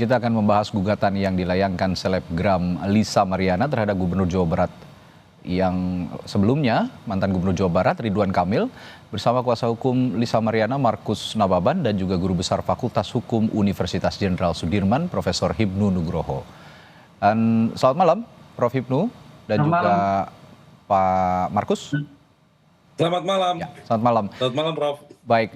kita akan membahas gugatan yang dilayangkan selebgram Lisa Mariana terhadap Gubernur Jawa Barat yang sebelumnya mantan Gubernur Jawa Barat Ridwan Kamil bersama kuasa hukum Lisa Mariana Markus Nababan dan juga Guru Besar Fakultas Hukum Universitas Jenderal Sudirman Profesor Hipnu Nugroho. Dan selamat malam Prof. Hipnu dan juga Pak Markus. Selamat malam. Ya, selamat malam. Selamat malam, Prof. Baik,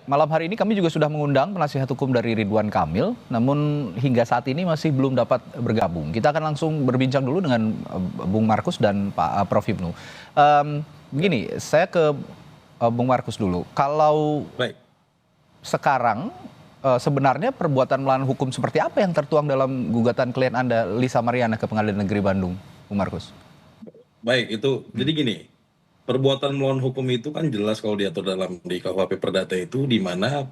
malam hari ini kami juga sudah mengundang penasihat hukum dari Ridwan Kamil, namun hingga saat ini masih belum dapat bergabung. Kita akan langsung berbincang dulu dengan Bung Markus dan Pak Prof. Hipnu. Begini, saya ke Bung Markus dulu. Kalau sekarang sebenarnya perbuatan melawan hukum seperti apa yang tertuang dalam gugatan klien Anda Lisa Mariana ke Pengadilan Negeri Bandung, Bung Markus? Baik, itu jadi gini. Perbuatan melawan hukum itu kan jelas kalau diatur di KUHP Perdata itu di mana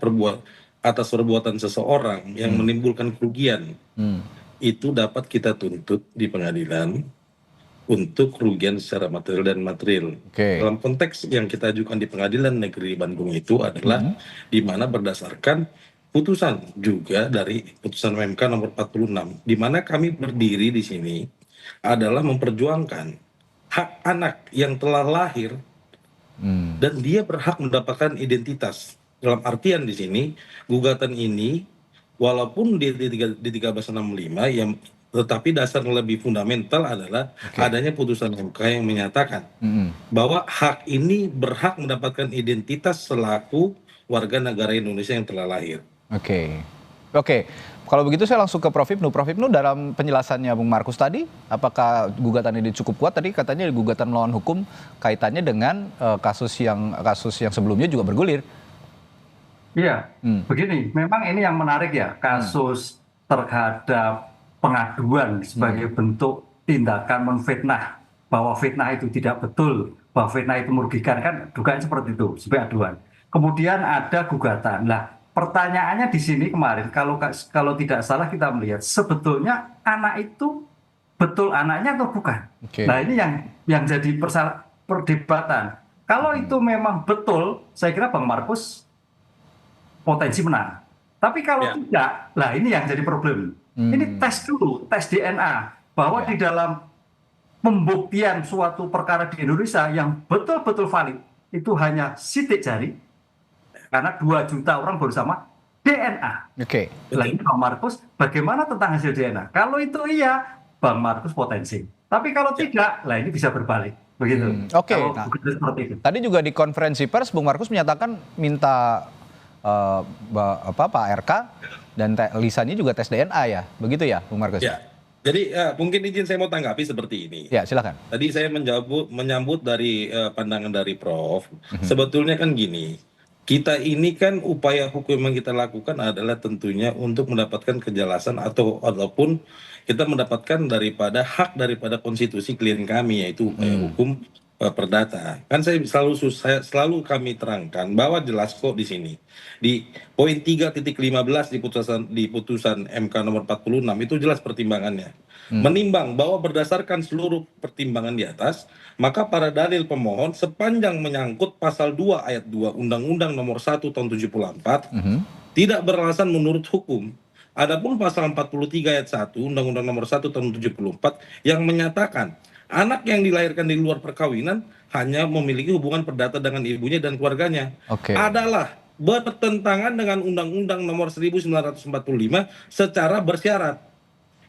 atas perbuatan seseorang yang menimbulkan kerugian itu dapat kita tuntut di pengadilan untuk kerugian secara material dan material. Dalam konteks yang kita ajukan di Pengadilan Negeri Bandung itu adalah di mana berdasarkan putusan juga dari putusan MK nomor 46 di mana kami berdiri di sini adalah memperjuangkan hak anak yang telah lahir dan dia berhak mendapatkan identitas. Dalam artian di sini gugatan ini walaupun di 1365 yang tetapi dasar lebih fundamental adalah adanya putusan MK yang menyatakan bahwa hak ini berhak mendapatkan identitas selaku warga negara Indonesia yang telah lahir. Oke. Kalau begitu saya langsung ke Prof. Hipnu. Prof. Hipnu, dalam penjelasannya Bung Markus tadi, apakah gugatan ini cukup kuat? Tadi katanya gugatan melawan hukum kaitannya dengan kasus yang sebelumnya juga bergulir. Iya, begini, memang ini yang menarik ya, kasus terhadap pengaduan sebagai bentuk tindakan menfitnah, bahwa fitnah itu tidak betul, bahwa fitnah itu merugikan, kan dugaan seperti itu, sebagai aduan. Kemudian ada gugatan. Nah, pertanyaannya di sini kemarin, kalau tidak salah kita melihat sebetulnya anak itu betul anaknya atau bukan. Nah ini yang jadi perdebatan. Kalau itu memang betul, saya kira Bang Markus potensi menang. Tapi kalau tidak, nah ini yang jadi problem. Ini tes dulu, tes DNA bahwa di dalam pembuktian suatu perkara di Indonesia yang betul-betul valid itu hanya sidik jari. Karena 2 juta orang baru sama DNA. Nah ini Bang Markus, bagaimana tentang hasil DNA? Kalau itu iya, Bang Markus potensi. Tapi kalau tidak, lah ini bisa berbalik. Begitu. Nah, tadi juga di konferensi pers, Bung Markus menyatakan minta Pak RK dan Lisanya juga tes DNA ya, begitu ya, Bung Markus? Ya. Jadi mungkin izin saya mau tanggapi seperti ini. Ya, silakan. Tadi saya menyambut dari pandangan dari Prof. Sebetulnya kan gini. Kita ini kan upaya hukum yang kita lakukan adalah tentunya untuk mendapatkan kejelasan ataupun kita mendapatkan hak daripada konstitusi klien kami yaitu upaya hukum perdata. Kan saya selalu kami terangkan bahwa jelas kok di sini di poin 3.15 di putusan MK nomor 46 itu jelas pertimbangannya. Menimbang bahwa berdasarkan seluruh pertimbangan di atas, maka para dalil pemohon sepanjang menyangkut pasal 2 ayat 2 Undang-Undang nomor 1 tahun 74 tidak beralasan menurut hukum. Adapun pasal 43 ayat 1 Undang-Undang nomor 1 tahun 74 yang menyatakan anak yang dilahirkan di luar perkawinan hanya memiliki hubungan perdata dengan ibunya dan keluarganya adalah bertentangan dengan Undang-Undang nomor 1945 secara bersyarat.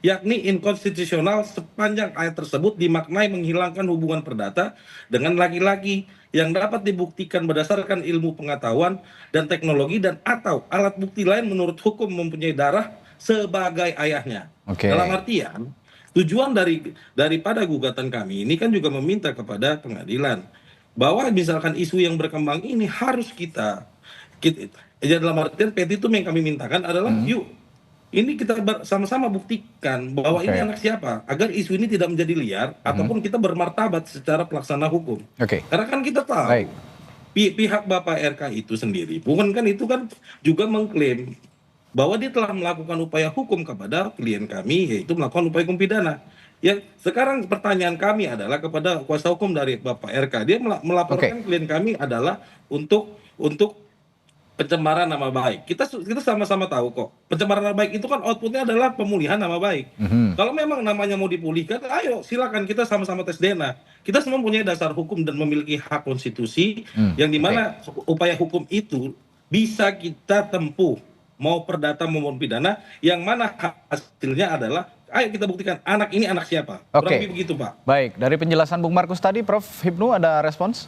Yakni inkonstitusional sepanjang ayat tersebut dimaknai menghilangkan hubungan perdata dengan laki-laki yang dapat dibuktikan berdasarkan ilmu pengetahuan dan teknologi dan atau alat bukti lain menurut hukum mempunyai darah sebagai ayahnya. Dalam artian tujuan daripada gugatan kami ini kan juga meminta kepada pengadilan bahwa misalkan isu yang berkembang ini harus kita dalam artian petitum yang kami mintakan adalah yuk ini kita sama-sama buktikan bahwa ini anak siapa agar isu ini tidak menjadi liar ataupun kita bermartabat secara pelaksana hukum. Karena kan kita tahu pihak Bapak RK itu sendiri bukan kan itu kan juga mengklaim bahwa dia telah melakukan upaya hukum kepada klien kami yaitu melakukan upaya hukum pidana. Ya, sekarang pertanyaan kami adalah kepada kuasa hukum dari Bapak RK, dia melaporkan klien kami adalah untuk pencemaran nama baik. Kita sama-sama tahu kok. Pencemaran nama baik itu kan outputnya adalah pemulihan nama baik. Kalau memang namanya mau dipulihkan, ayo silakan kita sama-sama tes DNA. Kita semua mempunyai dasar hukum dan memiliki hak konstitusi yang dimana upaya hukum itu bisa kita tempuh, mau perdata maupun pidana, yang mana hasilnya adalah ayo kita buktikan anak ini anak siapa. Kurang lebih begitu, Pak. Baik, dari penjelasan Bung Markus tadi, Prof. Hipnu ada respons?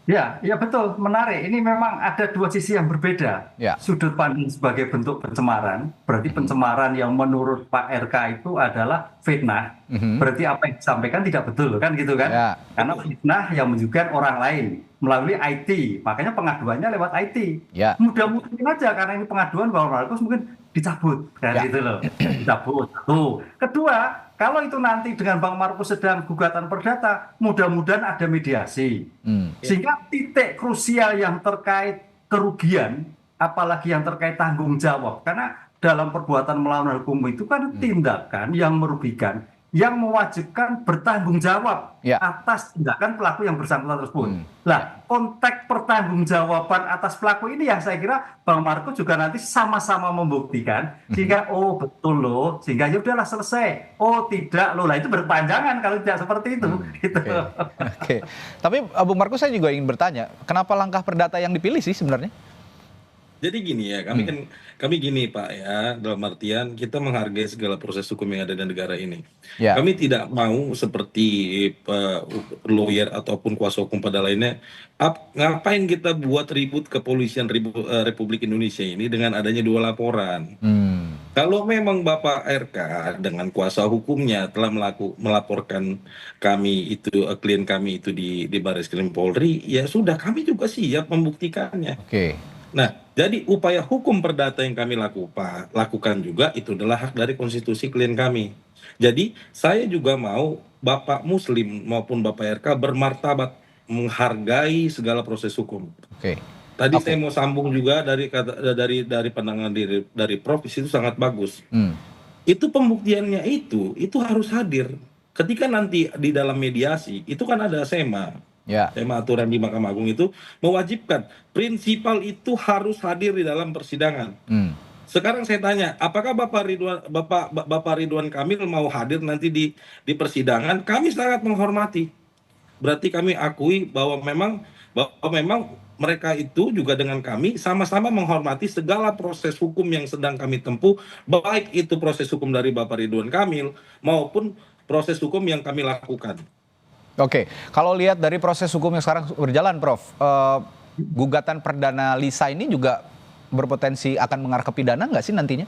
Ya, ya betul, menarik. Ini memang ada dua sisi yang berbeda. Ya. Sudut pandang sebagai bentuk pencemaran, berarti pencemaran yang menurut Pak RK itu adalah fitnah. Berarti apa yang disampaikan tidak betul, kan gitu kan? Ya. Karena fitnah yang menunjukkan orang lain melalui IT, makanya pengaduannya lewat IT. Ya. Mudah-mudahan aja karena ini pengaduan bahwa Markus mungkin dicabut, kan gitu loh, dicabut. Tuh. Kedua, kalau itu nanti dengan Bang Markus sedang gugatan perdata, mudah-mudahan ada mediasi. Sehingga titik krusial yang terkait kerugian, apalagi yang terkait tanggung jawab. Karena dalam perbuatan melawan hukum itu kan tindakan yang merugikan, yang mewajibkan bertanggung jawab atas tindakan pelaku yang bersangkutan tersebut. Nah, konteks pertanggungjawaban atas pelaku ini yang saya kira Bang Markus juga nanti sama-sama membuktikan sehingga oh betul loh, sehingga ya udahlah selesai. Oh tidak loh, lah itu berpanjangan kalau tidak seperti itu. Gitu. Oke. Tapi Bung Markus, saya juga ingin bertanya, kenapa langkah perdata yang dipilih sih sebenarnya? Jadi gini ya, kami gini Pak ya, dalam artian kita menghargai segala proses hukum yang ada di negara ini. Ya. Kami tidak mau seperti lawyer ataupun kuasa hukum pada lainnya, ngapain kita buat ribut kepolisian Republik Indonesia ini dengan adanya 2 laporan. Kalau memang Bapak RK dengan kuasa hukumnya telah melaporkan kami itu, klien kami itu di Barreskrim Polri, ya sudah kami juga siap membuktikannya. Oke. Nah, jadi upaya hukum perdata yang kami lakukan juga itu adalah hak dari konstitusi klien kami. Jadi saya juga mau Bapak Muslim maupun Bapak RK bermartabat, menghargai segala proses hukum. Oke. Tadi saya mau sambung juga dari pandangan dari Prof, itu sangat bagus. Itu pembuktiannya itu harus hadir. Ketika nanti di dalam mediasi itu kan ada SEMA. Tema aturan di Mahkamah Agung itu mewajibkan prinsipal itu harus hadir di dalam persidangan. Sekarang saya tanya, apakah Bapak Ridwan Kamil mau hadir nanti di persidangan? Kami sangat menghormati. Berarti kami akui bahwa memang mereka itu juga dengan kami sama-sama menghormati segala proses hukum yang sedang kami tempuh, baik itu proses hukum dari Bapak Ridwan Kamil maupun proses hukum yang kami lakukan. Oke, kalau lihat dari proses hukum yang sekarang berjalan, Prof, gugatan perdana Lisa ini juga berpotensi akan mengarah ke pidana nggak sih nantinya?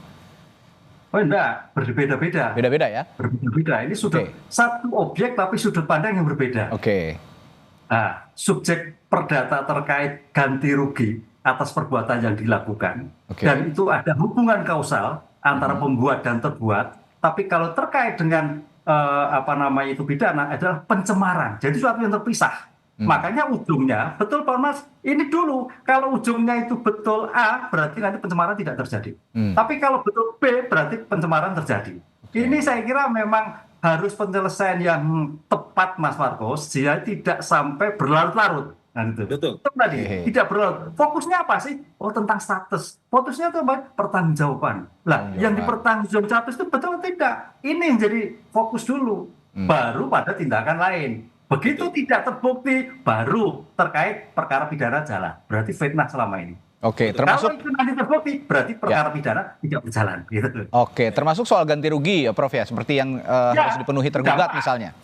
Oh enggak, berbeda-beda. Beda-beda ya? Berbeda-beda, ini sudah satu objek tapi sudut pandang yang berbeda. Oke. Nah, subjek perdata terkait ganti rugi atas perbuatan yang dilakukan. Dan itu ada hubungan kausal antara pembuat dan terbuat, tapi kalau terkait dengan pidana adalah pencemaran. Jadi suatu yang terpisah. Makanya ujungnya, betul Pak Mas, ini dulu. Kalau ujungnya itu betul A, berarti nanti pencemaran tidak terjadi. Tapi kalau betul B, berarti pencemaran terjadi. Ini saya kira memang harus penyelesaian yang tepat Mas Markus, sehingga tidak sampai berlarut-larut. Nah, itu. Betul. Tadi tidak berlarut. Fokusnya apa sih? Oh, tentang status. Fokusnya itu apa? Pertanggungjawaban. Lah, yang dipertanggungjawabkan status itu betul atau tidak? Ini yang jadi fokus dulu. Baru pada tindakan lain. Begitu tidak terbukti, baru terkait perkara pidana jalan. Berarti fitnah selama ini. Oke, termasuk kalau itu nanti terbukti, berarti perkara pidana tidak berjalan. Gitu. Oke, termasuk soal ganti rugi ya, Prof ya, seperti yang harus dipenuhi tergugat misalnya.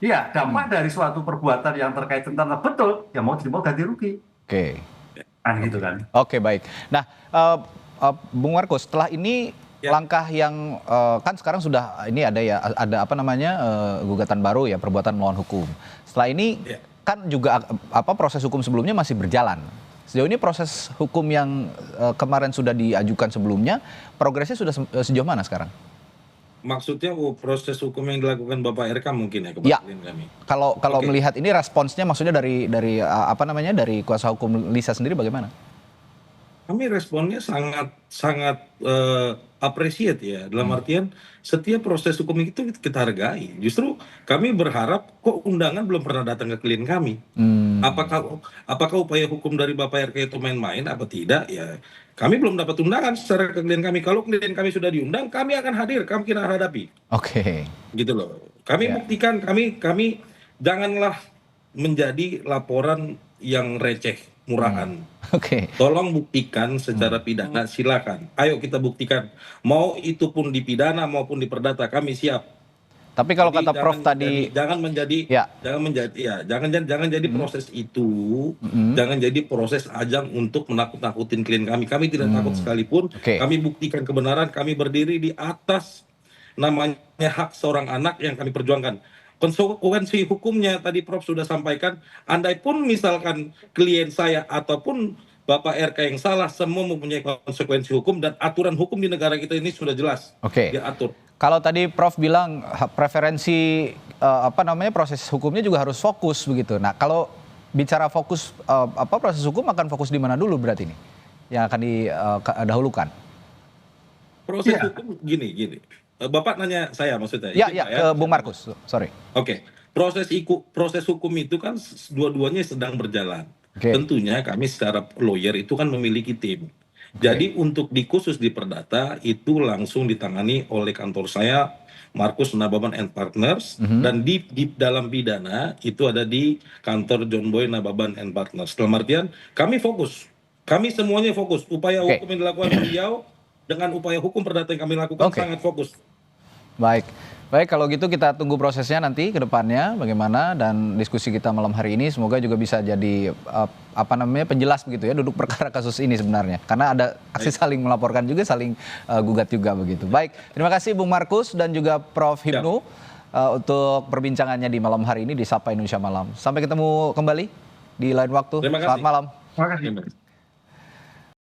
Iya, dampak dari suatu perbuatan yang terkait tentang betul, ya mau tidak mau ganti rugi. Oke. Kan gitu kan. Oke, baik. Nah, Bung Markus, setelah ini langkah yang kan sekarang sudah ini ada gugatan baru ya, perbuatan melawan hukum. Setelah ini kan juga proses hukum sebelumnya masih berjalan. Sejauh ini proses hukum yang kemarin sudah diajukan sebelumnya, progresnya sudah sejauh mana sekarang? Maksudnya proses hukum yang dilakukan Bapak RK mungkin ya kepada kami. Kalau melihat ini responsnya maksudnya dari kuasa hukum Lisa sendiri bagaimana? kami responnya sangat sangat appreciate ya, dalam artian setiap proses hukum itu kita hargai. Justru kami berharap kok undangan belum pernah datang ke klien kami. Apakah apakah upaya hukum dari Bapak RK itu main-main apa tidak? Ya, kami belum dapat undangan secara ke klien kami. Kalau klien kami sudah diundang, kami akan hadir, kami kita hadapi. Oke. Gitu loh. Kami buktikan, kami janganlah menjadi laporan yang receh, murahan. Oke. Tolong buktikan secara pidana, silakan. Ayo kita buktikan. Mau itu pun dipidana maupun diperdata, kami siap. Tapi kalau Jadi kata Prof tadi, jangan menjadi jangan jadi proses itu, jangan jadi proses ajang untuk menakut-nakutin klien kami. Kami tidak takut sekalipun. Oke. Kami buktikan kebenaran, kami berdiri di atas namanya hak seorang anak yang kami perjuangkan. Konsekuensi hukumnya tadi Prof sudah sampaikan, andai pun misalkan klien saya ataupun Bapak RK yang salah, semua mempunyai konsekuensi hukum dan aturan hukum di negara kita ini sudah jelas Oke. diatur. Kalau tadi Prof bilang preferensi proses hukumnya juga harus fokus begitu. Nah, kalau bicara fokus proses hukum akan fokus di mana dulu berarti ini yang akan didahulukan? Proses hukum gini. Bapak nanya saya maksudnya? Ya, ke Bung Markus. Sorry. Oke. Proses hukum itu kan dua-duanya sedang berjalan. Oke. Tentunya kami secara lawyer itu kan memiliki tim. Jadi untuk khusus di perdata itu langsung ditangani oleh kantor saya, Markus Nababan and Partners, dan di dalam pidana itu ada di kantor John Boy Nababan and Partners. Dalam artian kami fokus, kami semuanya fokus. Upaya hukum yang dilakukan beliau dengan upaya hukum perdata yang kami lakukan sangat fokus. Baik, kalau gitu kita tunggu prosesnya nanti ke depannya bagaimana, dan diskusi kita malam hari ini semoga juga bisa jadi penjelas begitu ya duduk perkara kasus ini sebenarnya. Karena ada aksi saling melaporkan juga, saling gugat juga begitu. Baik, terima kasih Bung Markus dan juga Prof Hipnu untuk perbincangannya di malam hari ini di Sapa Indonesia Malam. Sampai ketemu kembali di lain waktu. Terima kasih. Selamat malam. Terima kasih.